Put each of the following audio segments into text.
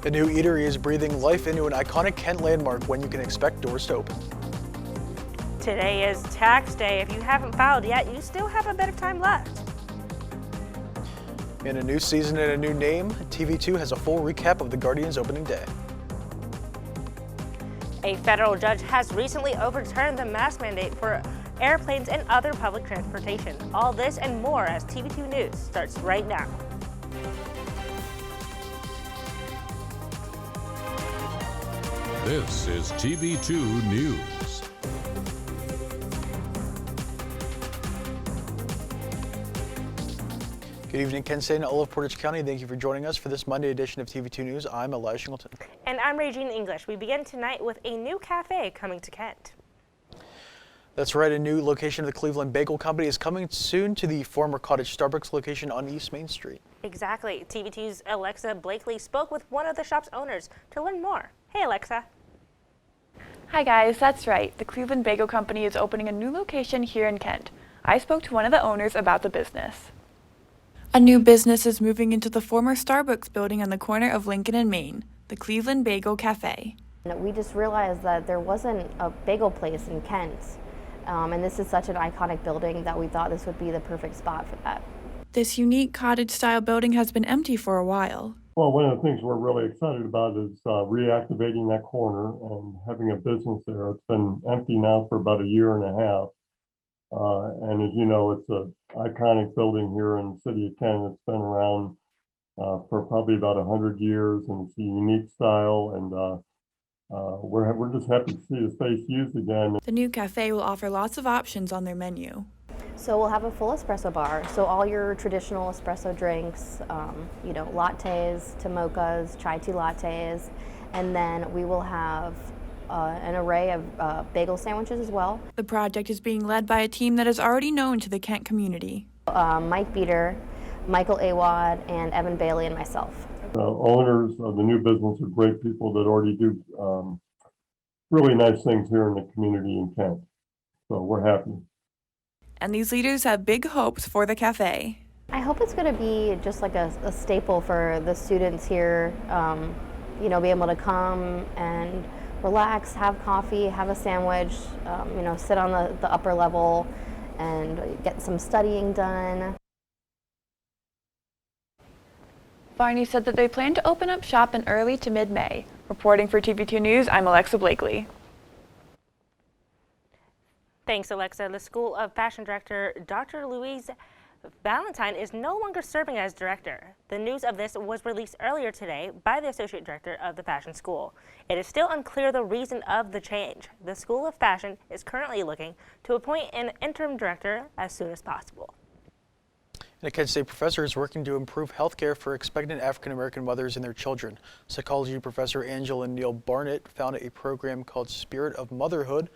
The new eatery is breathing life into an iconic Kent landmark when you can expect doors to open. Today is tax day. If you haven't filed yet, you still have a bit of time left. In a new season and a new name, TV2 has a full recap of The Guardian's opening day. A federal judge has recently overturned the mask mandate for airplanes and other public transportation. All this and more as TV2 News starts right now. This is TV2 News. Good evening, Kent State and all of Portage County. Thank you for joining us for this Monday edition of TV2 News. I'm Elias Shingleton. And I'm Raygene English. We begin tonight with a new cafe coming to Kent. That's right, a new location of the Cleveland Bagel Company is coming soon to the former Cottage Starbucks location on East Main Street. Exactly. TV2's Alexa Blakley spoke with one of the shop's owners to learn more. Hey, Alexa. Hi guys, that's right. The Cleveland Bagel Company is opening a new location here in Kent. I spoke to one of the owners about the business. A new business is moving into the former Starbucks building on the corner of Lincoln and Main, the Cleveland Bagel Cafe. We just realized that there wasn't a bagel place in Kent, and this is such an iconic building that we thought this would be the perfect spot for that. This unique cottage-style building has been empty for a while. Well, one of the things we're really excited about is reactivating that corner and having a business there. It's been empty now for about a year and a half. And as you know, it's an iconic building here in the city of Kent. It's been around for probably about 100 years, and it's a unique style, and we're just happy to see the space used again. The new cafe will offer lots of options on their menu. So we'll have a full espresso bar. So all your traditional espresso drinks, lattes to mochas, chai tea lattes, and then we will have an array of bagel sandwiches as well. The project is being led by a team that is already known to the Kent community. Mike Beater, Michael Awad, and Evan Bailey, and myself. The owners of the new business are great people that already do really nice things here in the community in Kent. So we're happy. And these leaders have big hopes for the cafe. I hope it's going to be just like a staple for the students here, be able to come and relax, have coffee, have a sandwich, sit on the upper level and get some studying done. Barney said that they plan to open up shop in early to mid-May. Reporting for TV2 News, I'm Alexa Blakley. Thanks, Alexa. The School of Fashion Director, Dr. Louise Valentine, is no longer serving as director. The news of this was released earlier today by the Associate Director of the Fashion School. It is still unclear the reason of the change. The School of Fashion is currently looking to appoint an interim director as soon as possible. And a Kent State professor is working to improve health care for expectant African-American mothers and their children. Psychology professor Angela Neal Barnett founded a program called Spirit of Motherhood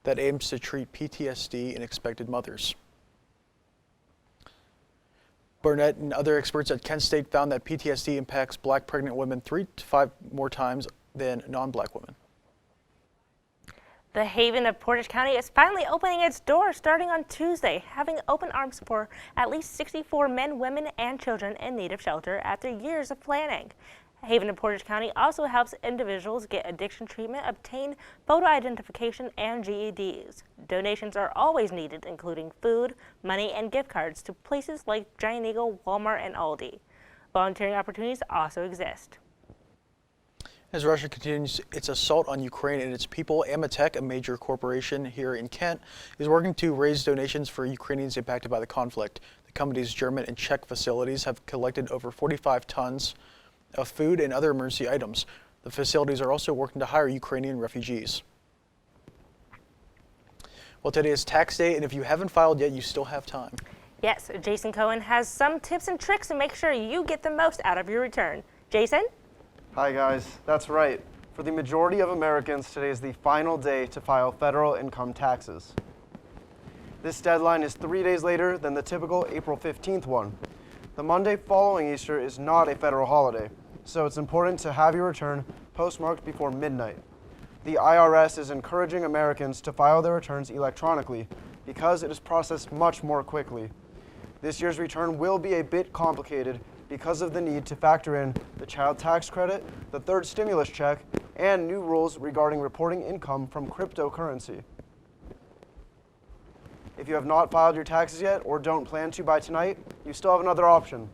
that aims to treat PTSD in expected mothers. Barnett and other experts at Kent State found that PTSD impacts Black pregnant women 3 to 5 more times than non-Black women. The Haven of Portage County is finally opening its doors starting on Tuesday, having open arms for at least 64 men, women, and children in need of shelter after years of planning. Haven of Portage County also helps individuals get addiction treatment, obtain photo identification, and GEDs. Donations are always needed, including food, money, and gift cards to places like Giant Eagle, Walmart, and Aldi. Volunteering opportunities also exist. As Russia continues its assault on Ukraine and its people, Ametek, a major corporation here in Kent, is working to raise donations for Ukrainians impacted by the conflict. The company's German and Czech facilities have collected over 45 tons of food and other emergency items. The facilities are also working to hire Ukrainian refugees. Well, today is tax day, and if you haven't filed yet, you still have time. Yes, Jason Cohen has some tips and tricks to make sure you get the most out of your return. Jason? Hi guys, that's right. For the majority of Americans, today is the final day to file federal income taxes. This deadline is 3 days later than the typical April 15th one. The Monday following Easter is not a federal holiday, so it's important to have your return postmarked before midnight. The IRS is encouraging Americans to file their returns electronically because it is processed much more quickly. This year's return will be a bit complicated because of the need to factor in the child tax credit, the third stimulus check, and new rules regarding reporting income from cryptocurrency. If you have not filed your taxes yet or don't plan to by tonight, you still have another option.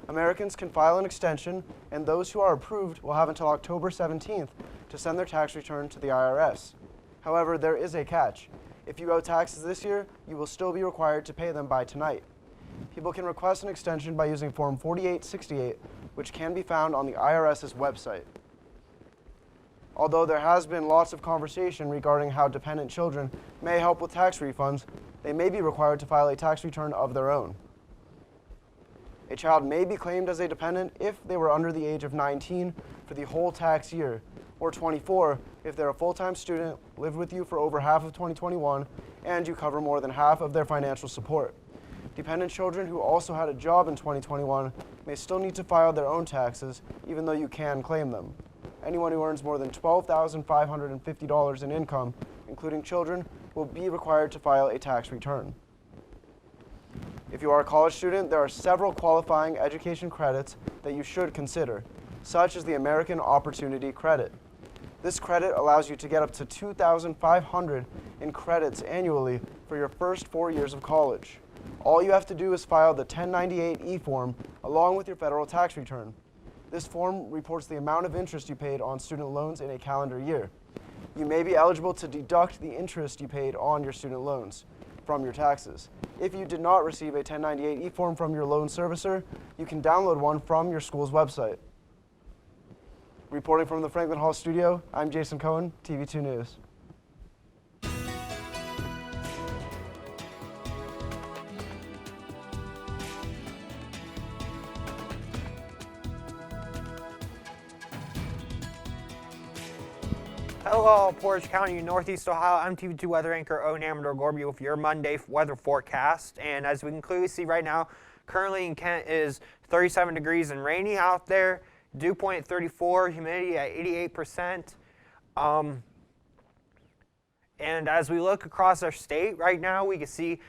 Americans can file an extension, and those who are approved will have until October 17th to send their tax return to the IRS. However, there is a catch. If you owe taxes this year, you will still be required to pay them by tonight. People can request an extension by using Form 4868, which can be found on the IRS's website. Although there has been lots of conversation regarding how dependent children may help with tax refunds, they may be required to file a tax return of their own. A child may be claimed as a dependent if they were under the age of 19 for the whole tax year, or 24 if they're a full-time student, lived with you for over half of 2021, and you cover more than half of their financial support. Dependent children who also had a job in 2021 may still need to file their own taxes, even though you can claim them. Anyone who earns more than $12,550 in income, including children, will be required to file a tax return. If you are a college student, there are several qualifying education credits that you should consider, such as the American Opportunity Credit. This credit allows you to get up to $2,500 in credits annually for your first 4 years of college. All you have to do is file the 1098-E form along with your federal tax return. This form reports the amount of interest you paid on student loans in a calendar year. You may be eligible to deduct the interest you paid on your student loans from your taxes. If you did not receive a 1098-E form from your loan servicer, you can download one from your school's website. Reporting from the Franklin Hall studio, I'm Jason Cohen, TV2 News. Hello, Portage County, Northeast Ohio. I'm TV2 weather anchor Odin Amador-Gorby with your Monday weather forecast. And as we can clearly see right now, currently in Kent is 37 degrees and rainy out there. Dew point at 34, humidity at 88%. And as we look across our state right now, we can see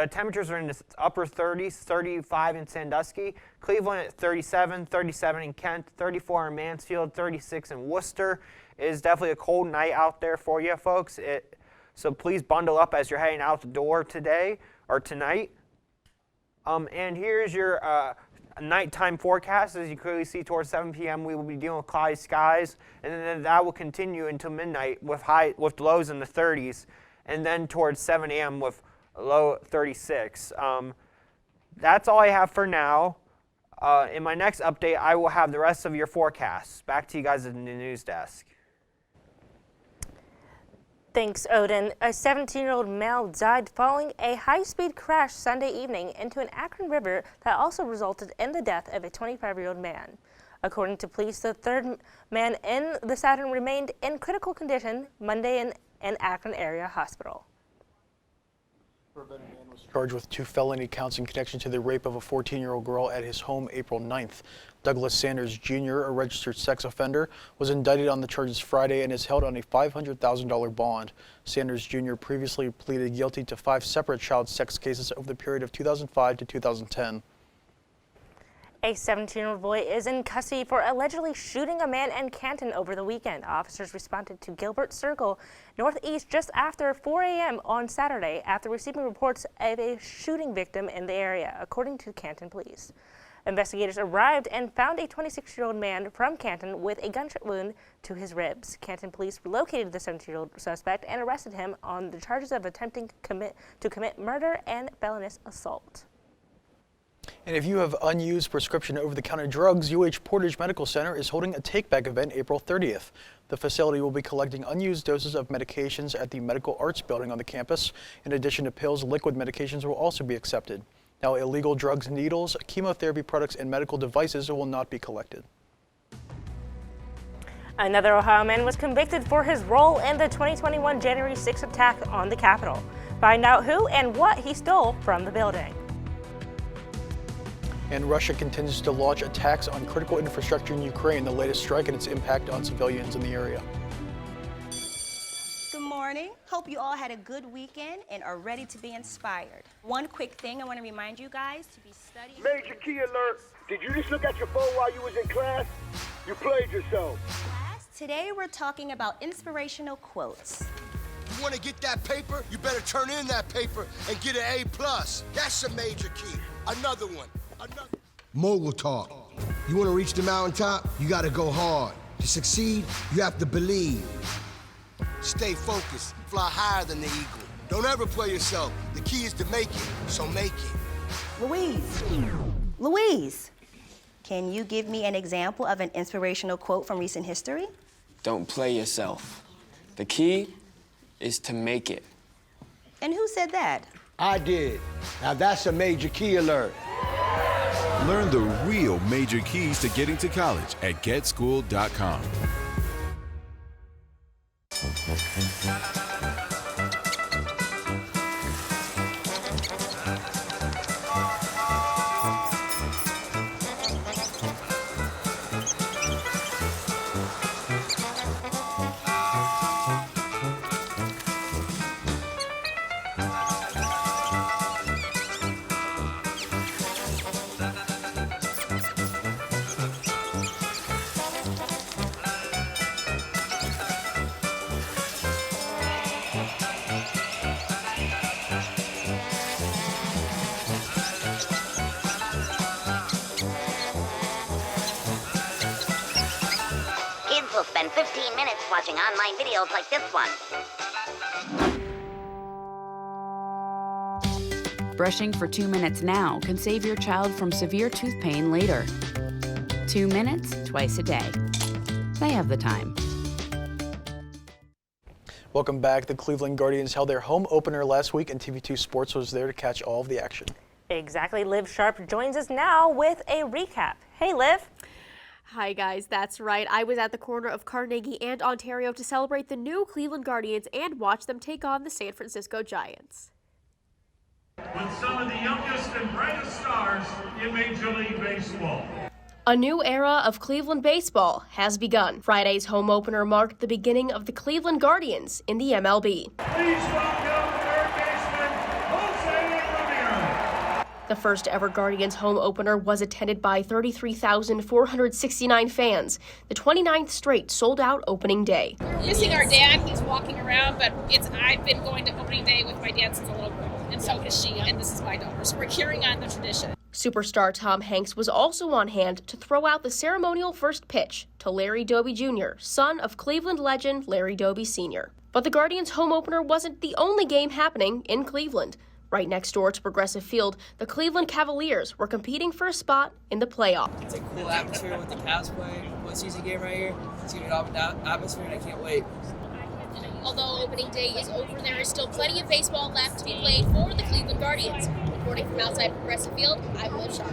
temperatures are in the upper 30s, 35 in Sandusky, Cleveland at 37, 37 in Kent, 34 in Mansfield, 36 in Worcester. It is definitely a cold night out there for you folks. So please bundle up as you're heading out the door today or tonight. And here's your nighttime forecast. As you clearly see, towards 7 p.m. we will be dealing with cloudy skies, and then that will continue until midnight with lows in the 30s, and then towards 7 a.m. with low 36. That's all I have for now. In my next update, I will have the rest of your forecasts. Back to you guys in the news desk. Thanks, Odin. A 17-year-old male died following a high-speed crash Sunday evening into an Akron river that also resulted in the death of a 25-year-old man. According to police, the third man in the Saturn remained in critical condition Monday in an Akron area hospital. Man was charged with 2 felony counts in connection to the rape of a 14-year-old girl at his home April 9th. Douglas Sanders Jr., a registered sex offender, was indicted on the charges Friday and is held on a $500,000 bond. Sanders Jr. previously pleaded guilty to 5 separate child sex cases over the period of 2005 to 2010. A 17-year-old boy is in custody for allegedly shooting a man in Canton over the weekend. Officers responded to Gilbert Circle Northeast just after 4 a.m. on Saturday after receiving reports of a shooting victim in the area, according to Canton police. Investigators arrived and found a 26-year-old man from Canton with a gunshot wound to his ribs. Canton police located the 17-year-old suspect and arrested him on the charges of attempting to commit murder and felonious assault. And if you have unused prescription over-the-counter drugs, UH Portage Medical Center is holding a take-back event April 30th. The facility will be collecting unused doses of medications at the Medical Arts Building on the campus. In addition to pills, liquid medications will also be accepted. Now, illegal drugs, needles, chemotherapy products, and medical devices will not be collected. Another Ohio man was convicted for his role in the 2021 January 6th attack on the Capitol. Find out who and what he stole from the building. And Russia continues to launch attacks on critical infrastructure in Ukraine, the latest strike and its impact on civilians in the area. Good morning. morning. Hope you all had a good weekend and are ready to be inspired. One quick thing I want to remind you guys to be studying. Major key alert. Did you just look at your phone while you was in class? You played yourself. Class, today we're talking about inspirational quotes. You want to get that paper? You better turn in that paper and get an A+. That's a major key. Another one. Mogul talk. You want to reach the mountaintop? You got to go hard. To succeed, you have to believe. Stay focused. Fly higher than the eagle. Don't ever play yourself. The key is to make it, so make it. Louise, can you give me an example of an inspirational quote from recent history? Don't play yourself. The key is to make it. And who said that? I did. Now that's a major key alert. Learn the real major keys to getting to college at getschool.com. Will spend 15 minutes watching online videos like this one. Brushing for 2 minutes now can save your child from severe tooth pain later. 2 minutes, twice a day. They have the time. Welcome back. The Cleveland Guardians held their home opener last week, and TV2 Sports was there to catch all of the action. Exactly. Liv Sharp joins us now with a recap. Hey, Liv. Hi guys, that's right. I was at the corner of Carnegie and Ontario to celebrate the new Cleveland Guardians and watch them take on the San Francisco Giants. With some of the youngest and brightest stars in Major League Baseball. A new era of Cleveland baseball has begun. Friday's home opener marked the beginning of the Cleveland Guardians in the MLB. Please welcome third baseman Jose Ramirez. The first ever Guardians home opener was attended by 33,469 fans, the 29th straight sold-out opening day. We're missing our dad. He's walking around, but I've been going to opening day with my dad since a little girl, and so has she, and this is my daughter, so we're carrying on the tradition. Superstar Tom Hanks was also on hand to throw out the ceremonial first pitch to Larry Doby Jr., son of Cleveland legend Larry Doby Sr. But the Guardians home opener wasn't the only game happening in Cleveland. Right next door to Progressive Field, the Cleveland Cavaliers were competing for a spot in the playoff. It's a cool atmosphere with the Cavs playing one season game right here. It's going to be an atmosphere, and I can't wait. Although opening day is over, there is still plenty of baseball left to be played for the Cleveland Guardians. Reporting from outside Progressive Field, I'm Liv Sharp.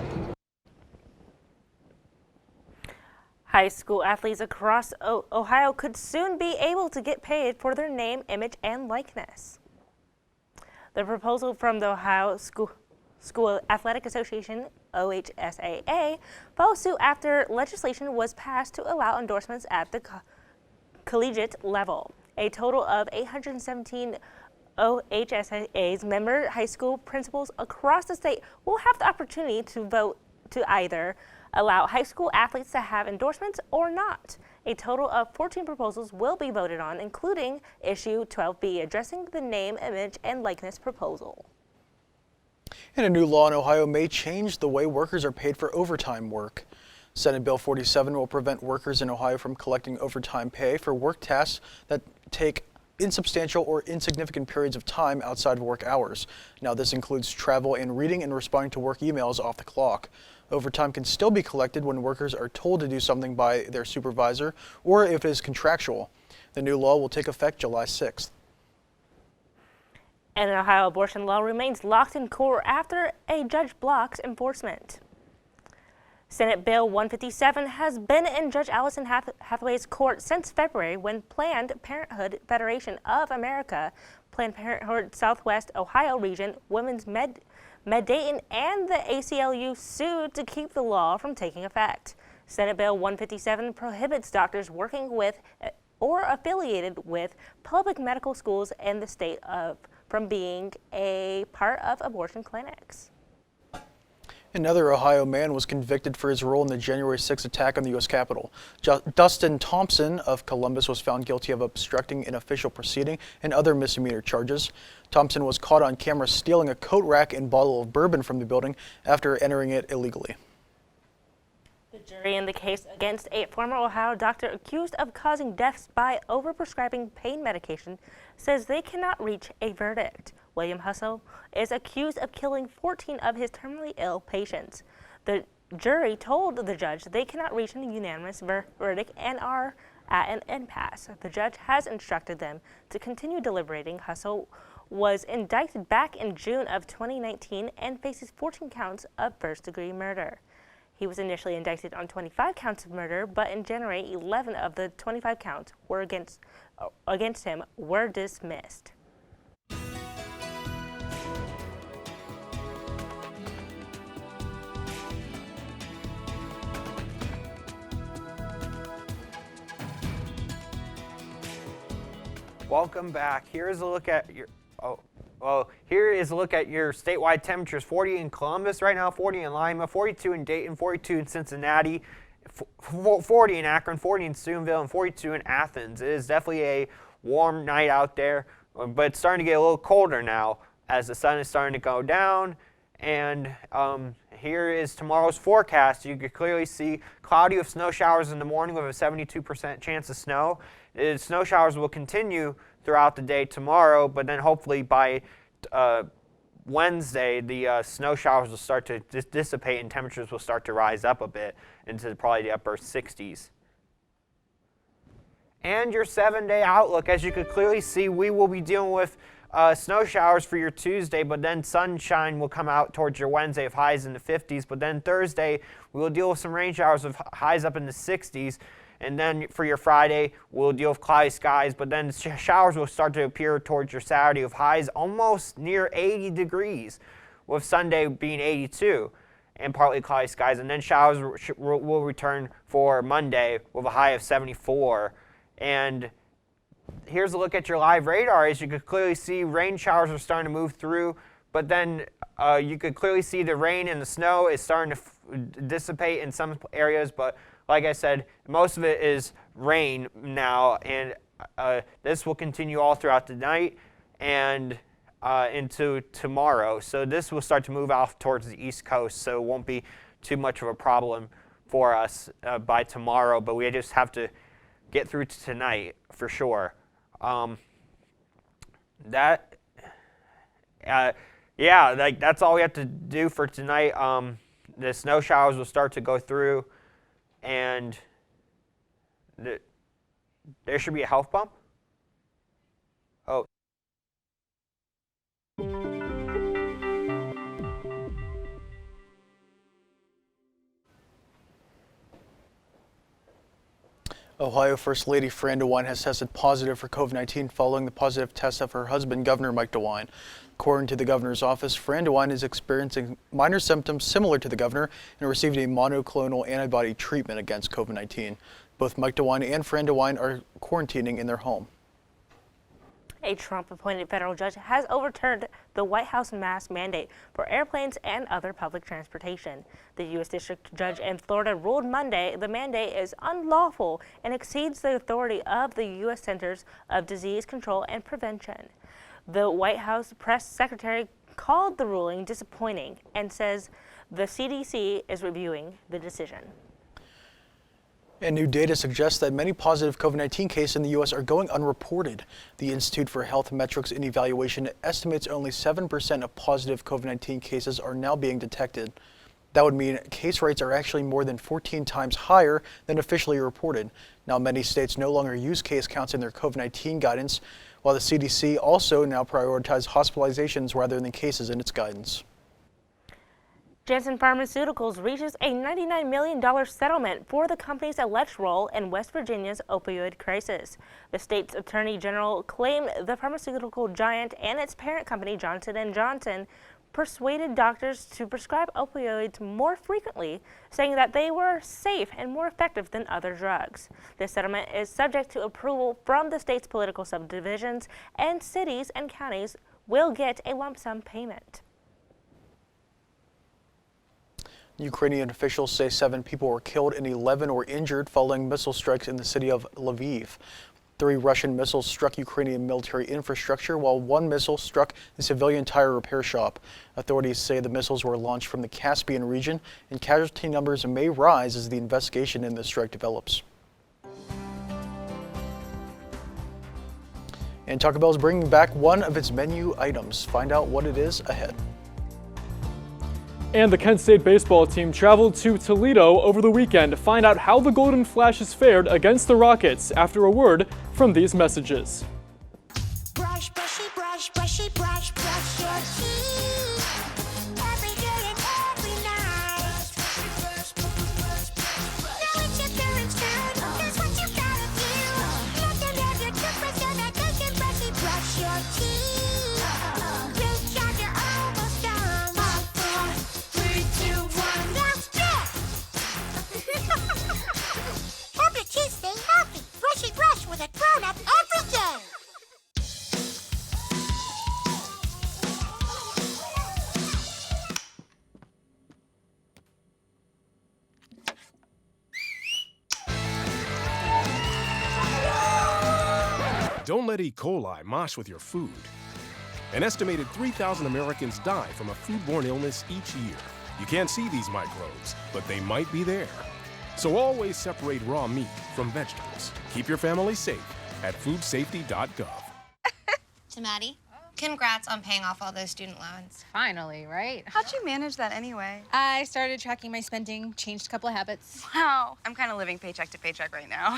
High school athletes across Ohio could soon be able to get paid for their name, image, and likeness. The proposal from the Ohio School Athletic Association, OHSAA, follows suit after legislation was passed to allow endorsements at the collegiate level. A total of 817 OHSAA's member high school principals across the state will have the opportunity to vote to either allow high school athletes to have endorsements or not. A total of 14 proposals will be voted on, including issue 12B, addressing the name, image, and likeness proposal. And a new law in Ohio may change the way workers are paid for overtime work. Senate Bill 47 will prevent workers in Ohio from collecting overtime pay for work tasks that take insubstantial or insignificant periods of time outside of work hours. Now, this includes travel and reading and responding to work emails off the clock. Overtime can still be collected when workers are told to do something by their supervisor or if it is contractual. The new law will take effect July 6th. And an Ohio abortion law remains locked in court after a judge blocks enforcement. Senate Bill 157 has been in Judge Allison Hathaway's court since February when Planned Parenthood Federation of America, Planned Parenthood Southwest Ohio Region, Women's Med Dayton, and the ACLU sued to keep the law from taking effect. Senate Bill 157 prohibits doctors working with or affiliated with public medical schools in the state from being a part of abortion clinics. Another Ohio man was convicted for his role in the January 6th attack on the U.S. Capitol. Dustin Thompson of Columbus was found guilty of obstructing an official proceeding and other misdemeanor charges. Thompson was caught on camera stealing a coat rack and bottle of bourbon from the building after entering it illegally. The jury in the case against a former Ohio doctor accused of causing deaths by overprescribing pain medication says they cannot reach a verdict. William Hustle is accused of killing 14 of his terminally ill patients. The jury told the judge they cannot reach a unanimous verdict and are at an impasse. The judge has instructed them to continue deliberating. Hustle was indicted back in June of 2019 and faces 14 counts of first-degree murder. He was initially indicted on 25 counts of murder, but in January, 11 of the 25 counts were against him were dismissed. Welcome back. Here is a look at your here is a look at your statewide temperatures. 40 in Columbus right now, 40 in Lima, 42 in Dayton, 42 in Cincinnati, 40 in Akron, 40 in Steubenville, and 42 in Athens. It is definitely a warm night out there, but it's starting to get a little colder now as the sun is starting to go down. And here is tomorrow's forecast. You can clearly see cloudy with snow showers in the morning with a 72% chance of snow. The snow showers will continue throughout the day tomorrow, but then hopefully by Wednesday, the snow showers will start to dissipate and temperatures will start to rise up a bit into probably the upper 60s. And your 7-day outlook, as you can clearly see, we will be dealing with snow showers for your Tuesday, but then sunshine will come out towards your Wednesday of highs in the 50s. But then Thursday, we will deal with some rain showers with highs up in the 60s. And then for your Friday, we'll deal with cloudy skies, but then showers will start to appear towards your Saturday with highs almost near 80 degrees, with Sunday being 82 and partly cloudy skies. And then showers will return for Monday with a high of 74. And here's a look at your live radar. As you can clearly see, rain showers are starting to move through, but then you could clearly see the rain and the snow is starting to dissipate in some areas, but like I said, most of it is rain now, and this will continue all throughout the night and into tomorrow. So this will start to move out towards the East Coast, so it won't be too much of a problem for us by tomorrow, but we just have to get through to tonight for sure. Yeah, like that's all we have to do for tonight. The snow showers will start to go through, and there should be a health bump. Oh. Ohio First Lady Fran DeWine has tested positive for COVID-19 following the positive test of her husband, Governor Mike DeWine. According to the governor's office, Fran DeWine is experiencing minor symptoms similar to the governor and received a monoclonal antibody treatment against COVID-19. Both Mike DeWine and Fran DeWine are quarantining in their home. A Trump-appointed federal judge has overturned the White House mask mandate for airplanes and other public transportation. The U.S. District Judge in Florida ruled Monday the mandate is unlawful and exceeds the authority of the U.S. Centers of Disease Control and Prevention. The White House press secretary called the ruling disappointing and says the CDC is reviewing the decision. And new data suggests that many positive COVID-19 cases in the U.S. are going unreported. The Institute for Health Metrics and Evaluation estimates only 7% of positive COVID-19 cases are now being detected. That would mean case rates are actually more than 14 times higher than officially reported. Now, many states no longer use case counts in their COVID-19 guidance, while the CDC also now prioritizes hospitalizations rather than cases in its guidance. Janssen Pharmaceuticals reaches a $99 million settlement for the company's alleged role in West Virginia's opioid crisis. The state's attorney general claimed the pharmaceutical giant and its parent company, Johnson & Johnson, persuaded doctors to prescribe opioids more frequently, saying that they were safe and more effective than other drugs. This settlement is subject to approval from the state's political subdivisions, and cities and counties will get a lump sum payment. Ukrainian officials say 7 people were killed and 11 were injured following missile strikes in the city of Lviv. 3 Russian missiles struck Ukrainian military infrastructure, while 1 missile struck the civilian tire repair shop. Authorities say the missiles were launched from the Caspian region, and casualty numbers may rise as the investigation in the strike develops. And Taco Bell is bringing back one of its menu items. Find out what it is ahead. And the Kent State baseball team traveled to Toledo over the weekend to find out how the Golden Flashes fared against the Rockets after a word from these messages. Brush, brushy, brush, brushy, brush, brush your teeth. Every day and every night. Now it's your parents' turn. Here's what you gotta do. Let them have your toothbrush so that they can brushy brush your teeth. Good job, you're almost done. 5, 4, 3, 2, 1. That's it. Help your teeth stay healthy. Brushy brush with a grown-up every day. Don't let E. coli mosh with your food. An estimated 3,000 Americans die from a foodborne illness each year. You can't see these microbes, but they might be there. So always separate raw meat from vegetables. Keep your family safe at foodsafety.gov. Tamati, congrats on paying off all those student loans. Finally, right? How'd you manage that anyway? I started tracking my spending, changed a couple of habits. Wow, I'm kind of living paycheck to paycheck right now.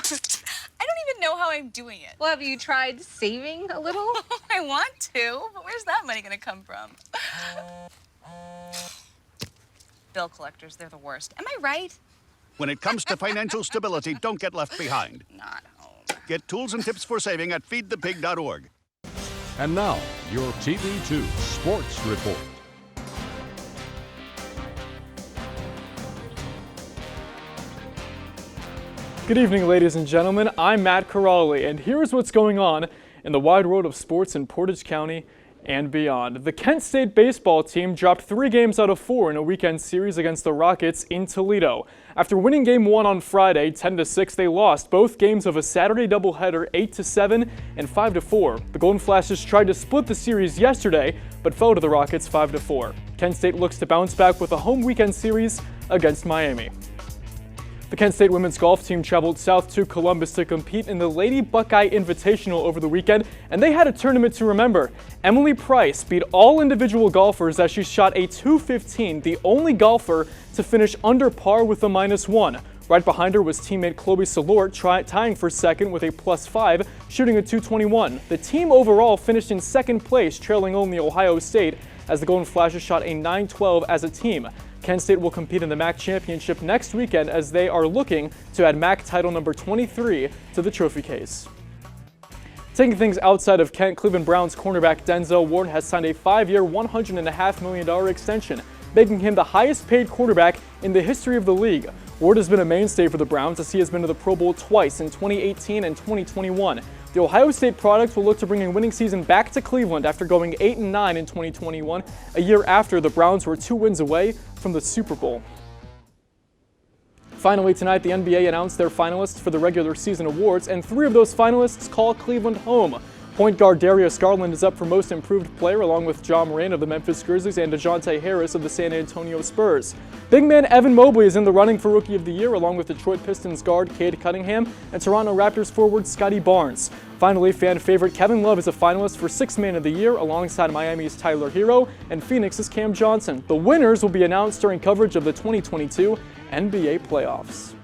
I don't even know how I'm doing it. Well, have you tried saving a little? I want to, but where's that money gonna come from? Bill collectors, they're the worst. Am I right? When it comes to financial stability, don't get left behind. Not home. Get tools and tips for saving at feedthepig.org. And now, your TV2 Sports Report. Good evening, ladies and gentlemen. I'm Matt Corrali, and here's what's going on in the wide world of sports in Portage County and beyond. The Kent State baseball team dropped 3 games out of 4 in a weekend series against the Rockets in Toledo. After winning Game 1 on Friday, 10-6, they lost both games of a Saturday doubleheader 8-7 and 5-4. The Golden Flashes tried to split the series yesterday, but fell to the Rockets 5-4. Kent State looks to bounce back with a home weekend series against Miami. The Kent State women's golf team traveled south to Columbus to compete in the Lady Buckeye Invitational over the weekend, and they had a tournament to remember. Emily Price beat all individual golfers as she shot a .215, the only golfer to finish under par with a -1. Right behind her was teammate Chloe Salort tying for second with a +5, shooting a .221. The team overall finished in second place, trailing only Ohio State, as the Golden Flashes shot a .912 as a team. Kent State will compete in the MAC Championship next weekend as they are looking to add MAC title number 23 to the trophy case. Taking things outside of Kent, Cleveland Browns cornerback Denzel Ward has signed a 5-year, $100.5 million extension, making him the highest paid quarterback in the history of the league. Ward has been a mainstay for the Browns as he has been to the Pro Bowl twice in 2018 and 2021. The Ohio State product will look to bring a winning season back to Cleveland after going 8-9 in 2021, a year after the Browns were 2 wins away from the Super Bowl. Finally tonight, the NBA announced their finalists for the regular season awards, and 3 of those finalists call Cleveland home. Point guard Darius Garland is up for Most Improved Player along with Ja Morant of the Memphis Grizzlies and DeJounte Harris of the San Antonio Spurs. Big man Evan Mobley is in the running for Rookie of the Year along with Detroit Pistons guard Cade Cunningham and Toronto Raptors forward Scotty Barnes. Finally, fan favorite Kevin Love is a finalist for Sixth Man of the Year alongside Miami's Tyler Hero and Phoenix's Cam Johnson. The winners will be announced during coverage of the 2022 NBA playoffs.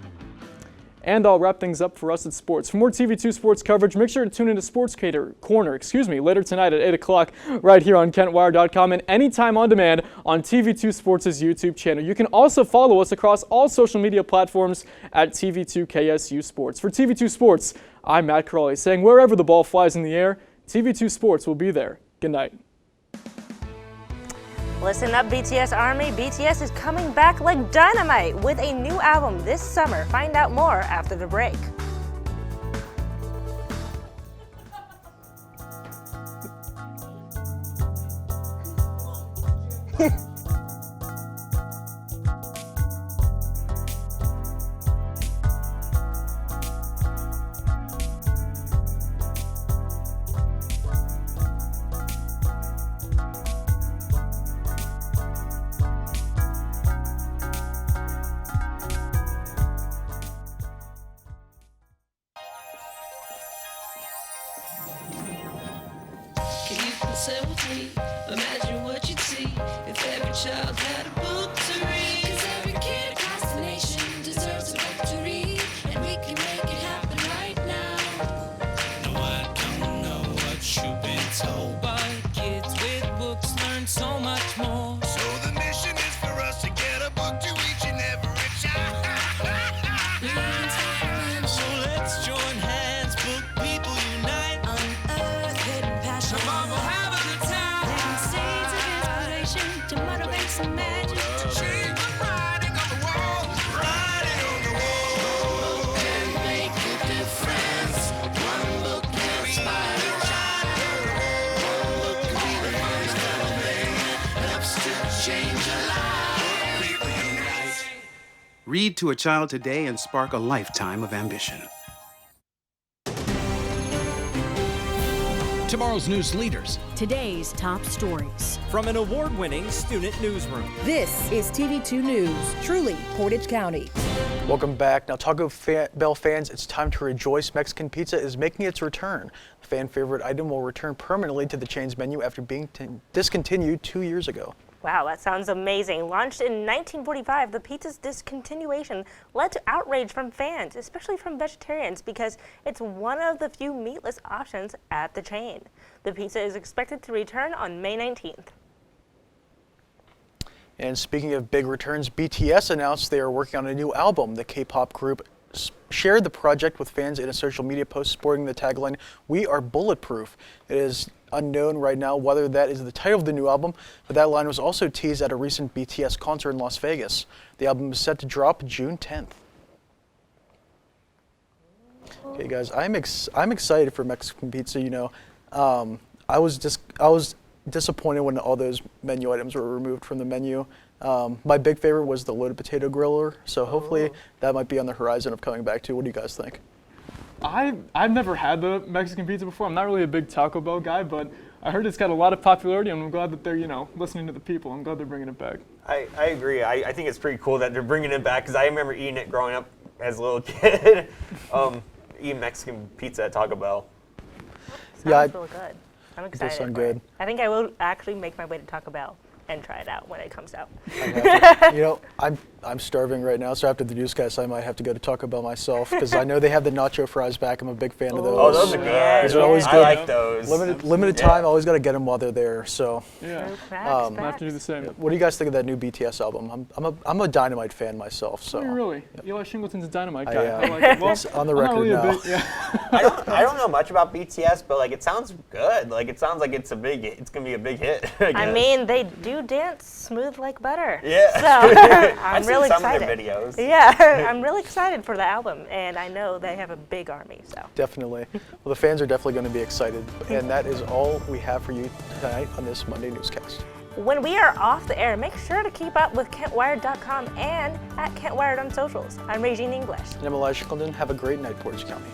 And I'll wrap things up for us at sports. For more TV2 sports coverage, make sure to tune into Sports Corner later tonight at 8 o'clock right here on KentWire.com and anytime on demand on TV2 Sports' YouTube channel. You can also follow us across all social media platforms at TV2KSU Sports. For TV2 Sports, I'm Matt Crawley saying wherever the ball flies in the air, TV2 Sports will be there. Good night. Listen up, BTS Army. BTS is coming back like dynamite with a new album this summer. Find out more after the break. Can you consent with me? Imagine what you'd see if every child had a book to read. 'Cause every kid across the nation deserves a book to read, and we can make it happen right now. No, I don't know what you've been told, but kids with books learn so much more. So the mission is for us to get a book to each and every child. So let's join hands, book people unite. Unearth hidden passion. Come on, we'll have a good time. Planting seeds of inspiration to motivate some magic. To change the writing on the wall, writing on the wall. And make a difference. One book can inspire a child. One book can be the first thing that helps to change a life. People unite. Read to a child today and spark a lifetime of ambition. Tomorrow's news leaders. Today's top stories. From an award-winning student newsroom. This is TV2 News, truly Portage County. Welcome back. Now, Taco Bell fans, it's time to rejoice. Mexican pizza is making its return. The fan favorite item will return permanently to the chain's menu after being discontinued 2 years ago. Wow, that sounds amazing. Launched in 1945, the pizza's discontinuation led to outrage from fans, especially from vegetarians, because it's one of the few meatless options at the chain. The pizza is expected to return on May 19th. And speaking of big returns, BTS announced they are working on a new album. The K-pop group shared the project with fans in a social media post sporting the tagline, "We are bulletproof." It is unknown right now whether that is the title of the new album, but that line was also teased at a recent BTS concert in Las Vegas. The album is set to drop June 10th. Okay, guys, I'm excited for Mexican pizza. You know, I was disappointed when all those menu items were removed from the menu. My big favorite was the loaded potato griller, so hopefully that might be on the horizon of coming back too. What do you guys think? I've never had the Mexican pizza before. I'm not really a big Taco Bell guy, but I heard it's got a lot of popularity, and I'm glad that they're, listening to the people. I'm glad they're bringing it back. I agree. I think it's pretty cool that they're bringing it back, because I remember eating it growing up as a little kid. Eating Mexican pizza at Taco Bell. Sounds really good. I'm excited. It does sound good. I think I will actually make my way to Taco Bell and try it out when it comes out. I'm starving right now, so after the newscast, I might have to go to Taco Bell myself, because I know they have the nacho fries back. I'm a big fan of those. Oh, those are good. Those are always good. I like those. Limited time, always got to get them while they're there. So yeah, I have to do the same. What do you guys think of that new BTS album? I'm a Dynamite fan myself. So. Oh, really? Eli Shingleton's a Dynamite guy. I like it. Well, it's on the record really now. I don't know much about BTS, but it sounds good. It sounds like it's gonna be a big hit. I mean, they do dance smooth like butter. Yeah. So I'm I've really seen some excited. of their videos. Yeah, I'm really excited for the album, and I know they have a big army. So Definitely. Well, the fans are definitely going to be excited, and that is all we have for you tonight on this Monday newscast. when we are off the air, make sure to keep up with KentWired.com and at KentWired on socials. I'm Raygene English. And I'm Elias. Have a great night, Portage County.